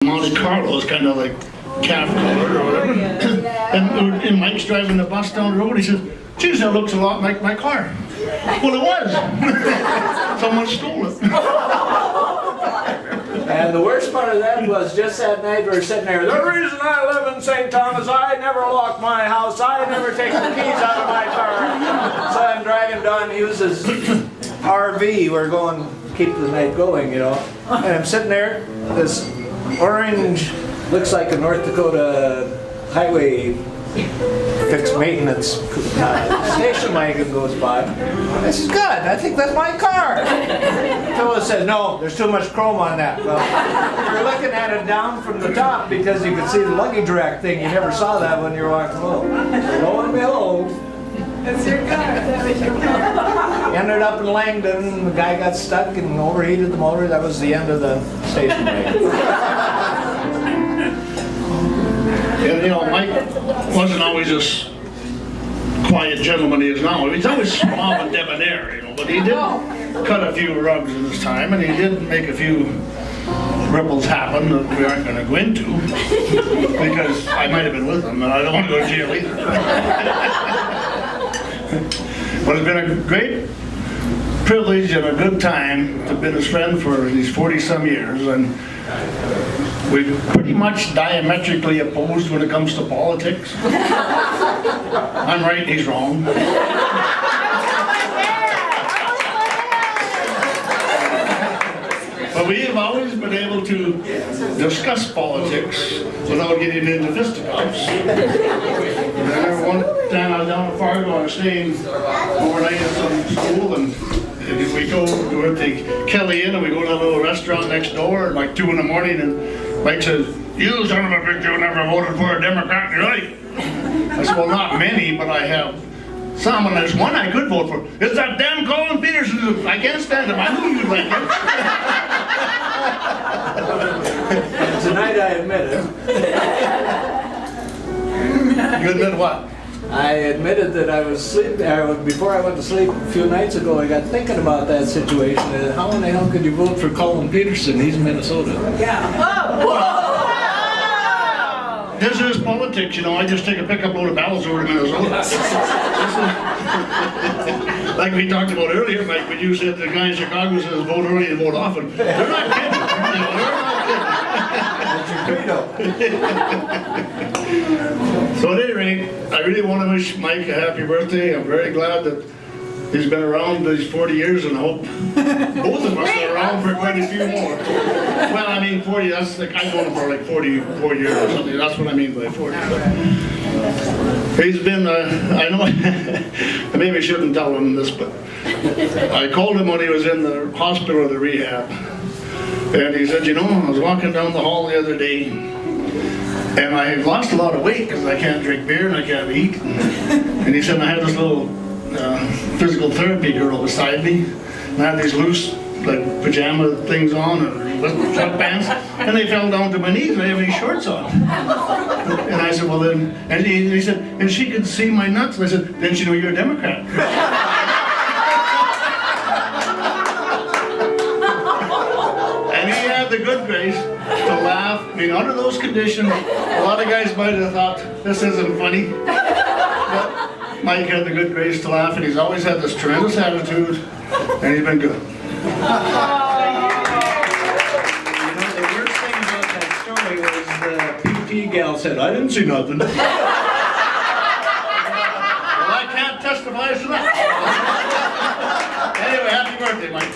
Monte Carlo is kind of like calf colored or whatever. And Mike's driving the bus down the road. He says, geez, that looks a lot like my car. Well, it was. Someone stole it. And the worst part of that was just that night we were sitting there. The reason I live in St. Thomas, I never lock my house. I never take the keys out of my car. So I'm driving down. He was his RV. We're going keep the night going, you know. And I'm sitting there. This orange looks like a North Dakota highway fixed maintenance station wagon goes by. This is good. I think that's my car. Phyllis said, no, there's too much chrome on that. Well, you're looking at it down from the top because you could see the luggage rack thing. You never saw that when you were walking low. Lo and behold, That's your car. That was your car. ended up in Langdon. The guy got stuck and overheated the motor. That was the end of the station wagon. And, you know, Mike wasn't always this quiet gentleman he is now. He's always suave and debonair, you know, but he did cut a few rugs in his time, and he did make a few ripples happen that we aren't going to go into, because I might have been with him, and I don't want to go to jail either. But it's been a great privilege and a good time to have been his friend for these 40-some years, and we're pretty much diametrically opposed when it comes to politics. I'm right, he's wrong. But we have always been able to discuss politics without getting into fisticuffs. Remember one time I was down at Fargo, I was staying overnight at some school, and we go to the Kennelly Inn, and we go to a little restaurant next door at like 2 in the morning, and Mike says, you son of a bitch, you never voted for a Democrat in your life. I said, well, not many, but I have some, and there's one I could vote for. It's that damn Colin Peterson. I can't stand him. I knew you'd like him. And tonight I admit it. You admit what? I admitted that I was sleeping, before I went to sleep a few nights ago, I got thinking about that situation. And how in the hell could you vote for Colin Peterson? He's in Minnesota. This is politics, you know. I just take a pickup load of ballots over to Minnesota. Like we talked about earlier, Mike, when you said the guy in Chicago says vote early and vote often. They're not kidding. You know, they're not kidding. So at any rate, I really want to wish Mike a happy birthday. I'm very glad that he's been around these 40 years, and I hope both of us are around for quite a few more. Well, I mean 40, that's like, I've known him for like 44 years or something. That's what I mean by 40. But he's been, I know, I maybe shouldn't tell him this, but I called him when he was in the hospital or the rehab. And he said, you know, I was walking down the hall the other day, and I have lost a lot of weight because I can't drink beer and I can't eat. And he said, I had this little physical therapy girl beside me, and I had these loose like pajama things on and sweatpants, and they fell down to my knees and I didn't have any shorts on. And I said, well then, and he said, and she could see my nuts. And I said, then she know you're a Democrat. And he had the good grace to laugh. I mean, under those conditions, a lot of guys might have thought, this isn't funny. But Mike had the good grace to laugh, and he's always had this tremendous attitude, and he's been good. You know, the worst thing about that story was the PT gal said, I didn't see nothing. Well, I can't testify as to that. Anyway, happy birthday, Mike.